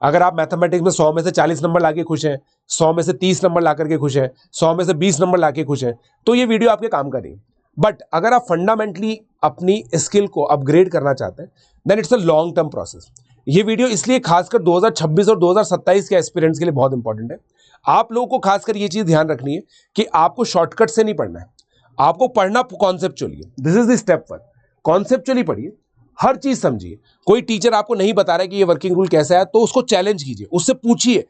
अगर आप मैथमेटिक्स में 100 में से 40 नंबर लाके खुश हैं, 100 में से 30 नंबर ला करके खुश हैं, 100 में से 20 नंबर लाके खुश हैं, तो ये वीडियो आपके काम का नहीं। बट अगर आप फंडामेंटली अपनी स्किल को अपग्रेड करना चाहते हैं, then it's a long term process. ये वीडियो इसलिए खासकर 2026 और 2027 के एस्पिरेंट्स के लिए बहुत इंपॉर्टेंट है। आप लोगों को खासकर ये चीज ध्यान रखनी है कि आपको शॉर्टकट से नहीं पढ़ना है, आपको पढ़ना कॉन्सेप्चुअली है। This is the step 1। Conceptually पढ़िए, हर चीज समझिए। कोई टीचर आपको नहीं बता रहा है कि ये वर्किंग रूल कैसा है, तो उसको चैलेंज कीजिए, उससे पूछिए।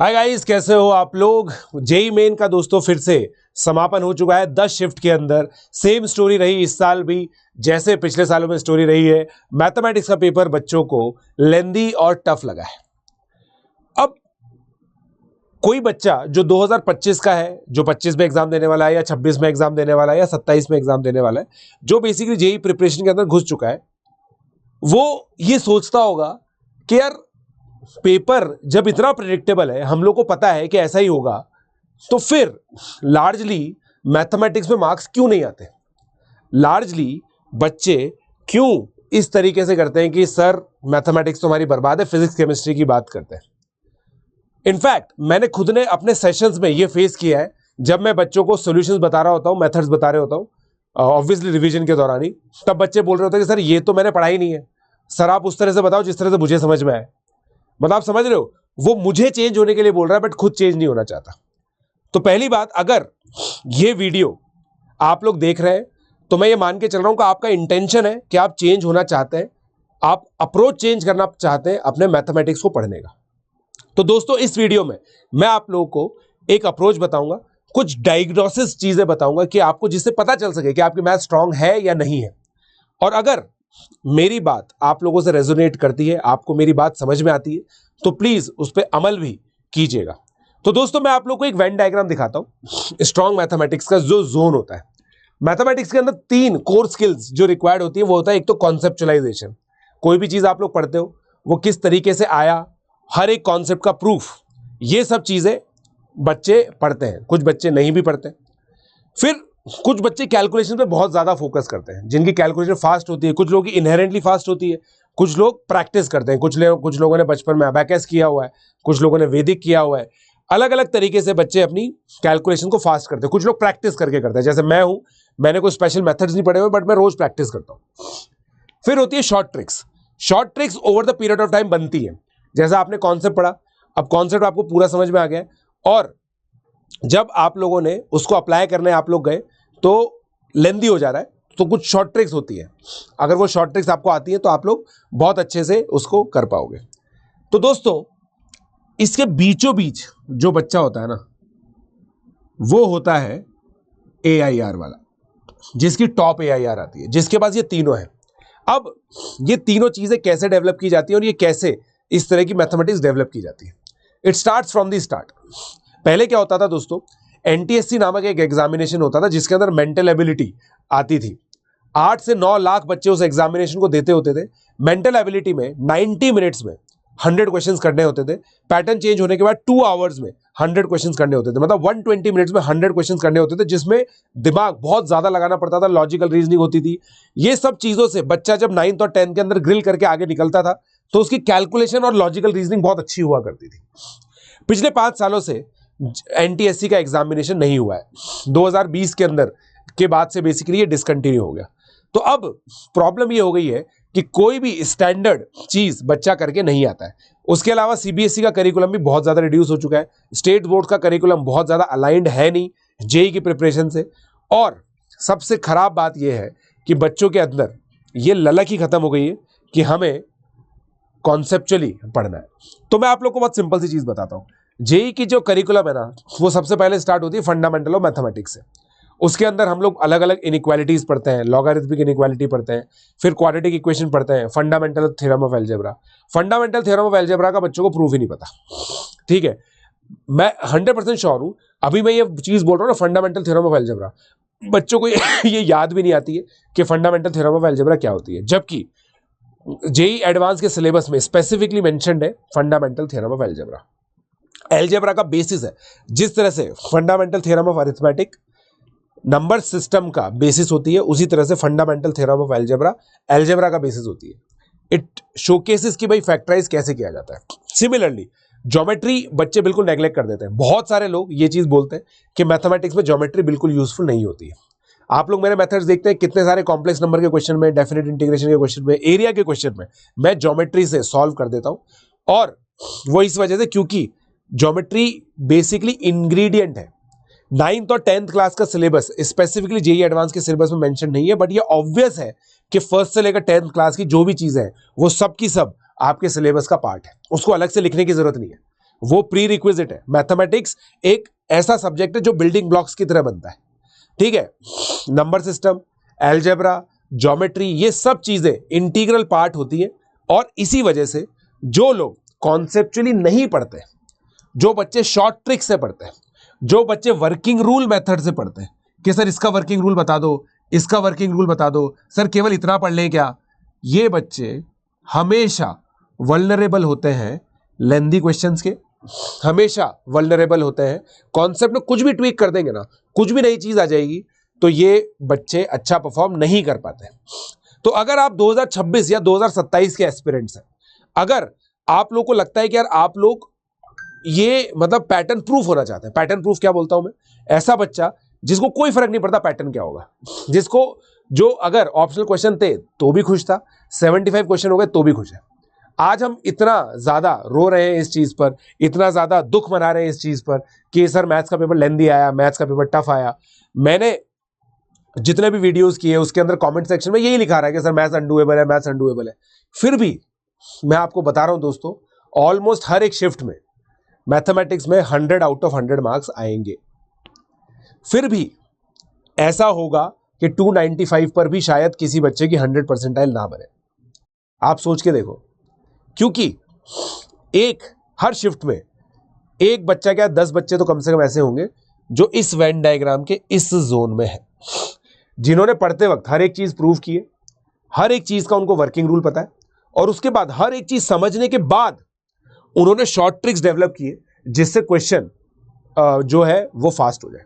हाय गाइस, कैसे हो आप लोग। जेई मेन का दोस्तों फिर से समापन हो चुका है 10 शिफ्ट के अंदर। सेम स्टोरी रही इस साल भी जैसे पिछले सालों में स्टोरी रही है। मैथमेटिक्स का पेपर बच्चों को लेंदी और टफ लगा है। अब कोई बच्चा जो 2025 का है, जो 25 में एग्जाम देने वाला है, या 26 में एग्जाम देने वाला है, या 27 में एग्जाम देने वाला है, जो बेसिकली जेई प्रिपरेशन के अंदर घुस चुका है, वो ये सोचता होगा कि यार पेपर जब इतना प्रेडिक्टेबल है, हम लोग को पता है कि ऐसा ही होगा, तो फिर लार्जली मैथमेटिक्स में मार्क्स क्यों नहीं आते। लार्जली बच्चे क्यों इस तरीके से करते हैं कि सर मैथमेटिक्स तो हमारी बर्बाद है, फिजिक्स केमिस्ट्री की बात करते हैं। इनफैक्ट मैंने खुद ने अपने सेशंस में ये फेस किया है, जब मैं बच्चों को सॉल्यूशंस बता रहा होता हूं, मेथड्स बता रहा होता हूं, ऑब्वियसली रिवीजन के दौरान ही, तब बच्चे बोल रहे होते हैं कि सर ये तो मैंने पढ़ा ही नहीं है, सर आप उस तरह से बताओ जिस तरह से मुझे समझ में आए। मतलब आप समझ रहे हो, वो मुझे चेंज होने के लिए बोल रहा है, बट खुद चेंज नहीं होना चाहता। तो पहली बात, अगर ये वीडियो आप लोग देख रहे हैं, तो मैं ये मान के चल रहा हूं कि आपका इंटेंशन है कि आप चेंज होना चाहते हैं, आप अप्रोच चेंज करना चाहते हैं अपने मैथमेटिक्स को पढ़ने का। तो दोस्तों इस वीडियो में मैं आप लोगों को एक अप्रोच बताऊंगा, कुछ डायग्नोसिस चीजें बताऊंगा कि आपको, जिससे पता चल सके कि आपकी मैथ स्ट्रांग है या नहीं है। और अगर मेरी बात आप लोगों से रेजोनेट करती है, आपको मेरी बात समझ में आती है, तो प्लीज उस पर अमल भी कीजिएगा। तो दोस्तों मैं आप लोगों को एक वेन डायग्राम दिखाता हूं स्ट्रांग मैथमेटिक्स का, जो जोन होता है मैथमेटिक्स के अंदर। 3 कोर स्किल्स जो रिक्वायर्ड होती है, वो होता है एक तो कॉन्सेप्चुलाइजेशन, कोई भी चीज आप लोग पढ़ते हो वो किस तरीके से आया, हर एक कॉन्सेप्ट का प्रूफ, ये सब चीजें बच्चे पढ़ते हैं, कुछ बच्चे नहीं भी पढ़ते। फिर कुछ बच्चे कैलकुलेशन पे बहुत ज्यादा फोकस करते हैं, जिनकी कैलकुलेशन फास्ट होती है, कुछ लोगों की इनहेरेंटली फास्ट होती है, कुछ लोग प्रैक्टिस करते हैं, कुछ लोगों ने बचपन में अबैकस किया हुआ है, कुछ लोगों ने वैदिक किया हुआ है। अलग अलग तरीके से बच्चे अपनी कैलकुलेशन को फास्ट करते हैं। कुछ लोग प्रैक्टिस करके करते हैं, जैसे मैं हूं, मैंने कोई स्पेशल मेथड्स नहीं पढ़े हुए, बट मैं रोज प्रैक्टिस करता हूं। फिर होती है short tricks. Short tricks over the period of time बनती है। जैसा आपने कॉन्सेप्ट पढ़ा, अब कॉन्सेप्ट आपको पूरा समझ में आ गया, और जब आप लोगों ने उसको अप्लाई करने आप लोग गए तो लेंदी हो जा रहा है, तो कुछ शॉर्ट ट्रिक्स होती है। अगर वो शॉर्ट ट्रिक्स आपको आती है तो आप लोग बहुत अच्छे से उसको कर पाओगे। तो दोस्तों इसके बीचों बीच जो बच्चा होता है ना, वो होता है AIR वाला, जिसकी टॉप AIR आती है, जिसके पास ये तीनों है। अब ये तीनों चीजें कैसे डेवलप की जाती है और ये कैसे इस तरह की मैथमेटिक्स डेवलप की जाती है, it starts from the start. पहले क्या होता था दोस्तों, NTSC नामक एक एग्जामिनेशन होता था, जिसके अंदर मेंटल एबिलिटी आती थी। 8 से 9 लाख बच्चे उस एग्जामिनेशन को देते होते थे। मेंटल एबिलिटी में 90 मिनट्स में 100 क्वेश्चंस करने होते थे। पैटर्न चेंज होने के बाद 2 आवर्स में 100 क्वेश्चंस करने होते थे, मतलब 120 मिनट्स में 100 क्वेश्चंस करने होते थे, जिसमें दिमाग बहुत ज्यादा लगाना पड़ता था, लॉजिकल रीजनिंग होती थी। ये सब चीजों से बच्चा जब 9th और 10th के अंदर ग्रिल करके आगे निकलता था, तो उसकी कैलकुलेशन और लॉजिकल रीजनिंग बहुत अच्छी हुआ करती थी। पिछले 5 सालों से NTSC का एग्जामिनेशन नहीं हुआ है। 2020 के अंदर के बाद से बेसिकली ये डिसकंटिन्यू हो गया। तो अब प्रॉब्लम ये हो गई है कि कोई भी स्टैंडर्ड चीज बच्चा करके नहीं आता है। उसके अलावा CBSE का करिकुलम भी बहुत ज्यादा रिड्यूस हो चुका है। स्टेट बोर्ड का करिकुलम बहुत ज्यादा अलाइंड है नहीं जेई की प्रिपरेशन से। और सबसे खराब बात यह है कि बच्चों के अंदर ये ललक ही खत्म हो गई है कि हमें कॉन्सेप्चुअली पढ़ना है। तो मैं आप लोग को बहुत सिंपल सी चीज बताता हूं। जेई की जो करिकुलम है ना, वो सबसे पहले स्टार्ट होती है फंडामेंटल ऑफ मैथमेटिक्स से। उसके अंदर हम लोग अलग अलग इनइक्वालिटीज पढ़ते हैं, लॉगरिथमिक इनइक्वालिटी पढ़ते हैं, फिर क्वाड्रेटिक इक्वेशन पढ़ते हैं, fundamental theorem of algebra. Fundamental theorem of algebra का बच्चों को प्रूफ ही नहीं पता, ठीक है। मैं 100% श्योर हूं, अभी मैं ये चीज बोल रहा हूं ना, फंडामेंटल थ्योरम ऑफ अलजेब्रा, बच्चों को ये याद भी नहीं आती है कि फंडामेंटल थ्योरम ऑफ अलजेब्रा क्या होती है, जबकि जेई एडवांस के सिलेबस में स्पेसिफिकली मेंशन्ड है fundamental theorem of algebra. Algebra का बेसिस है, जिस तरह से fundamental theorem of arithmetic number system का बेसिस होती है, उसी तरह से fundamental theorem of algebra algebra का बेसिस होती है। इट शोकेसेस कि भाई फैक्टराइज कैसे किया जाता है। सिमिलरली ज्योमेट्री बच्चे बिल्कुल नेग्लेक्ट कर देते हैं। बहुत सारे लोग ये चीज बोलते हैं कि मैथमेटिक्स में ज्योमेट्री बिल्कुल यूजफुल नहीं होती है। आप लोग मेरे मेथड्स देखते हैं, कितने सारे कॉम्प्लेक्स नंबर के क्वेश्चन में, डेफिनेट इंटीग्रेशन के क्वेश्चन में, एरिया के क्वेश्चन में मैं ज्योमेट्री से सॉल्व कर देता हूं। और वो इस वजह से क्योंकि ज्योमेट्री बेसिकली इंग्रेडिएंट है। 9th और 10th क्लास का सिलेबस स्पेसिफिकली जेईई एडवांस के सिलेबस में मेंशन नहीं है, बट ये ऑब्वियस है कि फर्स्ट से लेकर 10th क्लास की जो भी चीजें हैं वो सब की सब आपके सिलेबस का पार्ट है। उसको अलग से लिखने की जरूरत नहीं है, वो प्री रिक्विजिट है। मैथमेटिक्स एक ऐसा सब्जेक्ट है जो बिल्डिंग ब्लॉक्स की तरह बनता है, ठीक है। नंबर सिस्टम, अलजेब्रा, ज्योमेट्री, ये सब चीजें इंटीग्रल पार्ट होती है। और इसी वजह से जो लोग कॉन्सेप्चुअली नहीं पढ़ते, जो बच्चे शॉर्ट ट्रिक से पढ़ते हैं, जो बच्चे वर्किंग रूल मेथड से पढ़ते हैं कि सर इसका वर्किंग रूल बता दो, इसका वर्किंग रूल बता दो, सर केवल इतना पढ़ लें क्या, ये बच्चे हमेशा वल्नरेबल होते हैं लेंथी क्वेश्चंस के, हमेशा वल्नरेबल होते हैं। कॉन्सेप्ट में कुछ भी ट्वीक कर देंगे ना, कुछ भी नई चीज आ जाएगी तो ये बच्चे अच्छा परफॉर्म नहीं कर पाते। तो अगर आप 2026 या 2027 के एस्पिरेंट्स हैं, अगर आप लोग को लगता है कि यार आप लोग ये मतलब पैटर्न प्रूफ होना चाहते हैं, पैटर्न प्रूफ क्या बोलता हूं मैं, ऐसा बच्चा जिसको कोई फर्क नहीं पड़ता पैटर्न क्या होगा, जिसको जो अगर ऑप्शनल क्वेश्चन थे तो भी खुश था, 75 क्वेश्चन हो गए तो भी खुश है। आज हम इतना ज्यादा रो रहे हैं इस चीज पर, इतना ज्यादा दुख मना रहे हैं इस चीज पर कि सर मैथ्स का पेपर लेंथी आया, मैथ्स का पेपर टफ आया। मैंने जितने भी वीडियोस किए उसके अंदर कमेंट सेक्शन में यही लिखा रहा है कि सर मैथ्स अनडूएबल है, मैथ्स अनडूएबल है। फिर भी मैं आपको बता रहा हूं दोस्तों, ऑलमोस्ट हर एक शिफ्ट में मैथमेटिक्स में 100 आउट ऑफ 100 मार्क्स आएंगे। फिर भी ऐसा होगा कि 295 पर भी शायद किसी बच्चे की 100 परसेंटाइल ना बने। आप सोच के देखो, क्योंकि एक हर शिफ्ट में एक बच्चा क्या 10 बच्चे तो कम से कम ऐसे होंगे जो इस वेन डायग्राम के इस जोन में है, जिन्होंने पढ़ते वक्त हर एक चीज प्रूव की है, हर एक चीज का उनको वर्किंग रूल पता है, और उसके बाद हर एक चीज समझने के बाद उन्होंने शॉर्ट ट्रिक्स डेवलप किए जिससे क्वेश्चन जो है वो फास्ट हो जाए।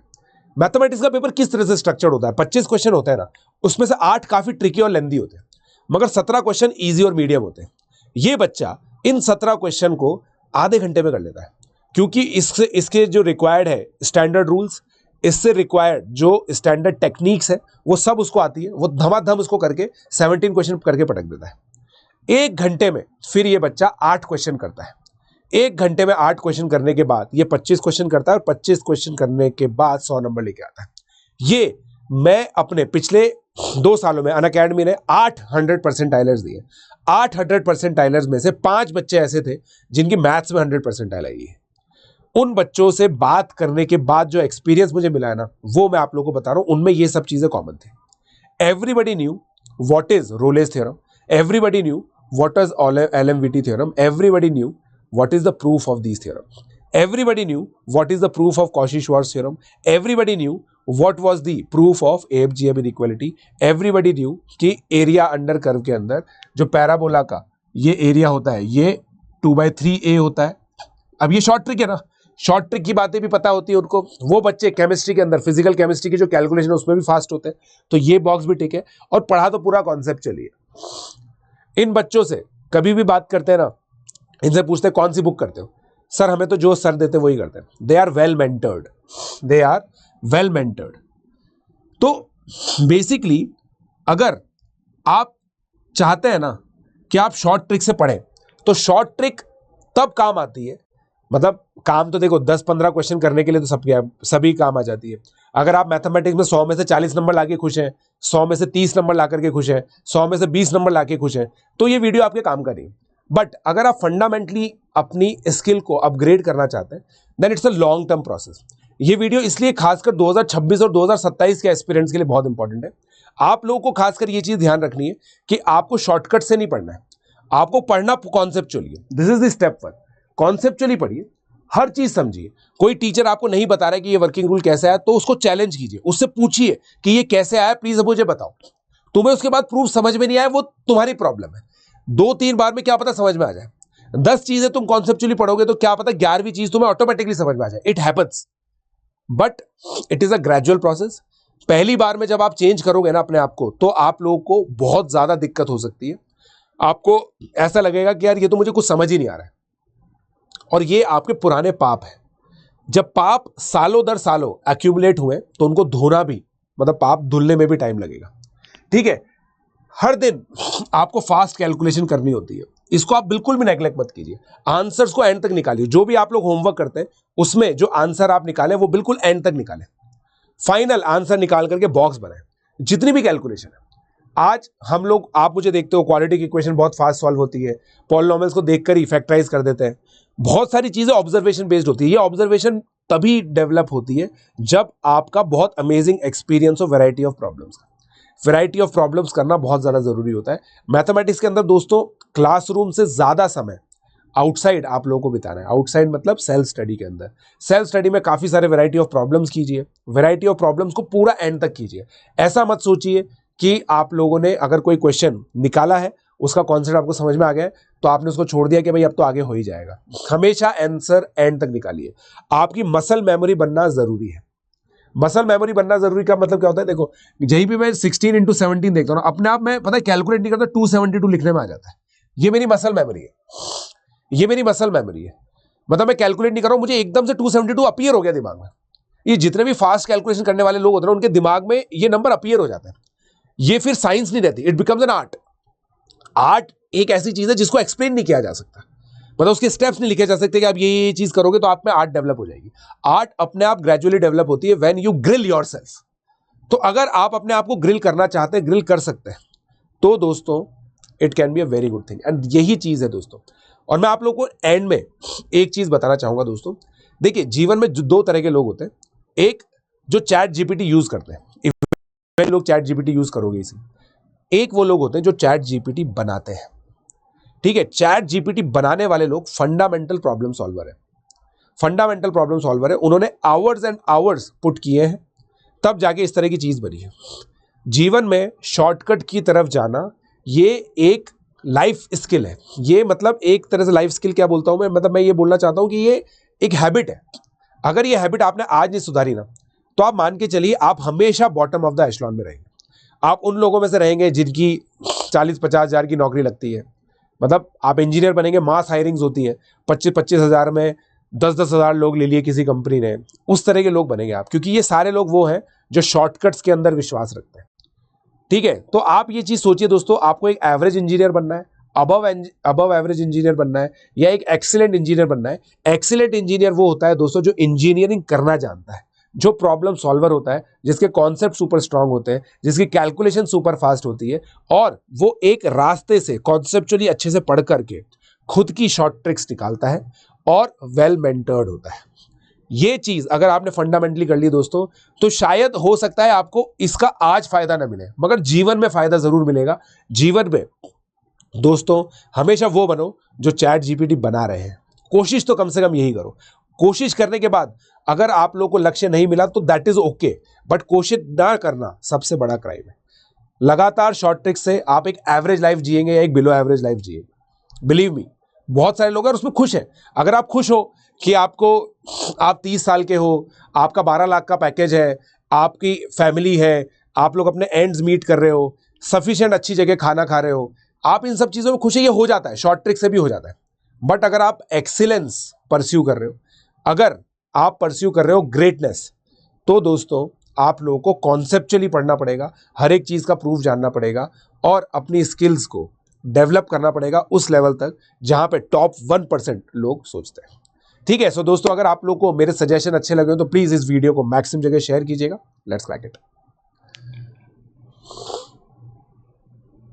मैथमेटिक्स का पेपर किस तरह से स्ट्रक्चर्ड होता है, 25 क्वेश्चन होते हैं ना, उसमें से 8 काफी ट्रिकी और लेंथी होते हैं, मगर 17 क्वेश्चन इजी और मीडियम होते हैं। ये बच्चा इन 17 क्वेश्चन को आधे घंटे में कर लेता है, क्योंकि इसके जो रिक्वायर्ड है स्टैंडर्ड रूल्स, इससे रिक्वायर्ड जो स्टैंडर्ड टेक्निक्स है वो सब उसको आती है। वो धमाधम उसको करके 17 क्वेश्चन करके पटक देता है 1 घंटे में। फिर ये बच्चा 8 क्वेश्चन करता है। 1 घंटे में 8 क्वेश्चन करने के बाद ये 25 क्वेश्चन करता है, और 25 क्वेश्चन करने के बाद 100 नंबर लेके आता है। ये मैं अपने पिछले 2 सालों में अनअकैडमी ने 8 100 परसेंटाइलर्स दिए। 8 100 परसेंटाइलर्स में से 5 बच्चे ऐसे थे जिनकी मैथ्स में 100 परसेंटाइल आई है। उन बच्चों से बात करने के बाद जो एक्सपीरियंस मुझे मिला है ना, वो मैं आप लोगों को बता रहा हूं, उनमें ये सब चीजें कॉमन थी। Everybody knew what is Rolle's theorem, everybody knew what is LMVT theorem, everybody knew what is the proof of these theorem, everybody knew what is the proof of Cauchy-Schwarz theorem, everybody knew what was the proof of AFGM inequality, everybody knew कि area under curve के अंदर जो parabola का ये area होता है ये 2/3a होता है। अब ये शॉर्ट ट्रिक है ना, शॉर्ट ट्रिक की बातें भी पता होती है उनको। वो बच्चे केमिस्ट्री के अंदर, फिजिकल केमिस्ट्री की जो कैलकुलेशन है उसमें भी फास्ट होते हैं, तो ये बॉक्स भी ठीक है। और पढ़ा तो पूरा कॉन्सेप्ट चलिए। इन बच्चों से कभी भी बात करते हैं ना, इनसे पूछते हैं कौन सी बुक करते हो, सर हमें तो जो सर देते वही करते हैं। They are well mentored, they are well mentored. तो बेसिकली अगर आप चाहते हैं ना कि आप शॉर्ट ट्रिक से पढ़ें, तो शॉर्ट ट्रिक तब काम आती है, मतलब काम तो देखो 10-15 क्वेश्चन करने के लिए तो सभी काम आ जाती है। अगर आप मैथमेटिक्स में 100 में से 40 नंबर लाके खुश हैं, 100 में से 30 नंबर ला करके खुश हैं, 100 में से 20 नंबर लाके खुश हैं, तो ये वीडियो आपके काम का नहीं। बट अगर आप फंडामेंटली अपनी स्किल को अपग्रेड करना चाहते हैं, then it's a long term process. ये वीडियो इसलिए खासकर 2026 और 2027 के एस्पिरेंट्स के लिए बहुत इंपॉर्टेंट है। आप लोगों को खासकर ये चीज ध्यान रखनी है कि आपको शॉर्टकट से नहीं पढ़ना है, आपको पढ़ना conceptually. This is the step 1, conceptually पढ़िए, हर चीज समझिए। कोई टीचर आपको नहीं बता रहा है कि ये वर्किंग रूल कैसे आया, तो उसको चैलेंज कीजिए, उससे पूछिए कि ये कैसे आया, प्लीज मुझे बताओ। तुम्हें उसके बाद प्रूफ समझ में नहीं आया, वो तुम्हारी प्रॉब्लम है। 2-3 बार में क्या पता समझ में आ जाए। 10 चीजें तुम कॉन्सेप्चुअली पढ़ोगे तो क्या पता 11वीं चीज तुम्हें ऑटोमेटिकली समझ में आ जाए। It happens, but it is a gradual process. पहली बार में जब आप चेंज करोगे ना अपने आप को, तो आप लोगों को बहुत ज्यादा दिक्कत हो सकती है। आपको ऐसा लगेगा कि यार ये तो मुझे कुछ समझ ही नहीं आ रहा है, और ये आपके पुराने पाप है। जब पाप सालों दर सालों एक्यूमुलेट हुए तो उनको धोना भी, मतलब पाप धुलने में भी टाइम लगेगा। ठीक है, हर दिन आपको फास्ट कैलकुलेशन करनी होती है, इसको आप बिल्कुल भी नेग्लेक्ट मत कीजिए। आंसर्स को एंड तक निकालिए, जो भी आप लोग होमवर्क करते हैं उसमें जो आंसर आप निकालें वो बिल्कुल एंड तक निकालें, फाइनल आंसर निकाल करके बॉक्स बनाएं। जितनी भी कैलकुलेशन है, आज हम लोग, आप मुझे देखते हो, क्वाड्रेटिक इक्वेशन बहुत फास्ट सॉल्व होती है, पॉलिनोमियल्स को देखकर ही फैक्टराइज कर देते हैं। बहुत सारी चीजें ऑब्जर्वेशन बेस्ड होती है। ये ऑब्जर्वेशन तभी डेवलप होती है जब आपका बहुत अमेजिंग एक्सपीरियंस हो वैरायटी ऑफ प्रॉब्लम्स का। वैरायटी ऑफ प्रॉब्लम्स करना बहुत ज्यादा जरूरी होता है मैथमेटिक्स के अंदर दोस्तों। क्लासरूम से ज्यादा समय आउटसाइड आप लोगों को बिताना है। आउटसाइड मतलब सेल्फ स्टडी के अंदर। सेल्फ स्टडी में काफी सारे वैरायटी ऑफ प्रॉब्लम्स कीजिए, वैरायटी ऑफ प्रॉब्लम्स को पूरा एंड तक कीजिए। ऐसा मत सोचिए कि आप लोगों ने अगर कोई क्वेश्चन निकाला है, उसका कॉन्सेप्ट आपको समझ में आ गया है, तो आपने उसको छोड़ दिया कि भाई अब तो आगे हो ही जाएगा। हमेशा आंसर एंड तक निकालिए। आपकी मसल मेमोरी बनना जरूरी है। मसल मेमोरी बनना जरूरी का मतलब क्या होता है, देखो यही भी मैं 16x17 देखता हूँ ना, अपने आप में पता है कैलकुलेट नहीं करता, 272 लिखने में आ जाता है। ये मेरी मसल मेमोरी है, ये मेरी मसल मेमोरी है। मतलब मैं कैलकुलेट नहीं कर रहा हूं, मुझे एकदम से 272 अपीयर हो गया दिमाग में। ये जितने भी फास्ट कैलकुलेशन करने वाले लोग होते हैं उनके दिमाग में ये नंबर अपीयर हो जाता है। ये फिर साइंस नहीं रहती, it becomes an art. Art एक ऐसी चीज है जिसको एक्सप्लेन नहीं किया जा सकता, मतलब उसके स्टेप्स नहीं लिखे जा सकते कि आप ये चीज करोगे तो आप में आर्ट डेवलप हो जाएगी। आर्ट अपने आप ग्रेजुअली डेवलप होती है व्हेन यू ग्रिल योरसेल्फ। तो अगर आप अपने आप को ग्रिल करना चाहते हैं, ग्रिल कर सकते हैं, तो दोस्तों it can be a very good thing. And यही चीज है दोस्तों। और मैं आप लोगों को एंड में एक चीज बताना चाहूंगा दोस्तों। देखिए जीवन में दो तरह के लोग होते हैं, एक जो चैट जीपीटी यूज करते हैं, इफ लोग चैट जीपीटी यूज करोगे इसी, एक वो लोग होते हैं जो चैट जीपीटी बनाते हैं। ठीक है, चैट जीपीटी बनाने वाले लोग फंडामेंटल प्रॉब्लम सॉल्वर है। फंडामेंटल प्रॉब्लम सॉल्वर है, उन्होंने आवर्स एंड आवर्स पुट किए हैं, तब जाके इस तरह की चीज बनी है। जीवन में शॉर्टकट की तरफ जाना ये एक लाइफ स्किल है। ये मतलब एक तरह से लाइफ स्किल क्या बोलता हूं मैं, मतलब मैं ये बोलना चाहता हूं कि ये एक हैबिट है। अगर ये हैबिट आपने आज नहीं सुधारी ना, तो आप मान के चलिए आप हमेशा बॉटम ऑफ द एशलॉन में रहेंगे। आप उन लोगों में से रहेंगे जिनकी 40-50 हजार की नौकरी लगती है। मतलब आप इंजीनियर बनेंगे, मास हायरिंग्स होती है, 25-25 हजार में 10-10 हजार लोग ले लिए किसी कंपनी ने, उस तरह के लोग बनेंगे आप, क्योंकि ये सारे लोग वो हैं जो शॉर्टकट्स के अंदर विश्वास रखते हैं। ठीक है, तो आप ये चीज सोचिए दोस्तों, आपको एक एवरेज इंजीनियर बनना है, अबव एवरेज इंजीनियर बनना है, या एक एक्सीलेंट इंजीनियर बनना है। एक्सीलेंट इंजीनियर वो होता है दोस्तों जो इंजीनियरिंग करना जानता है, जो प्रॉब्लम सॉल्वर होता है, जिसके कॉन्सेप्ट सुपर स्ट्रांग होते हैं, जिसकी कैलकुलेशन सुपर फास्ट होती है, और वो एक रास्ते से कॉन्सेप्चुअली अच्छे से पढ़ करके खुद की शॉर्ट ट्रिक्स निकालता है और वेल मेंटर्ड होता है। ये चीज अगर आपने फंडामेंटली कर ली दोस्तों, तो शायद हो सकता है आपको इसका आज फायदा ना मिले, मगर जीवन में फायदा जरूर मिलेगा। जीवन में दोस्तों हमेशा वो बनो जो चैट जीपीटी बना रहे हैं। कोशिश तो कम से कम यही करो। कोशिश करने के बाद अगर आप लोगों को लक्ष्य नहीं मिला तो दैट इज ओके, बट कोशिश ना करना सबसे बड़ा क्राइम है। लगातार शॉर्ट ट्रिक से आप एक एवरेज लाइफ जिएंगे या एक बिलो एवरेज लाइफ जिएंगे। बिलीव मी, बहुत सारे लोग हैं उसमें खुश हैं। अगर आप खुश हो कि आप 30 साल के हो, आपका 12 लाख का पैकेज है, आपकी फैमिली है, आप लोग अपने एंड्स मीट कर रहे हो, सफिशिएंट अच्छी जगह खाना खा रहे हो, आप इन सब चीजों में खुश है, ये हो जाता है, शॉर्ट ट्रिक से भी हो जाता है। बट अगर आप एक्सीलेंस परस्यू कर रहे हो, अगर आप परस्यू कर रहे हो ग्रेटनेस, तो दोस्तों आप लोगों को कॉन्सेप्चुअली पढ़ना पड़ेगा, हर एक चीज का प्रूफ जानना पड़ेगा, और अपनी स्किल्स को डेवलप करना पड़ेगा उस लेवल तक जहां पे टॉप 1% लोग सोचते हैं। ठीक है, सो दोस्तों अगर आप लोग को मेरे सजेशन अच्छे लगे तो प्लीज इस वीडियो को मैक्सिमम जगह शेयर कीजिएगा। Let's crack it.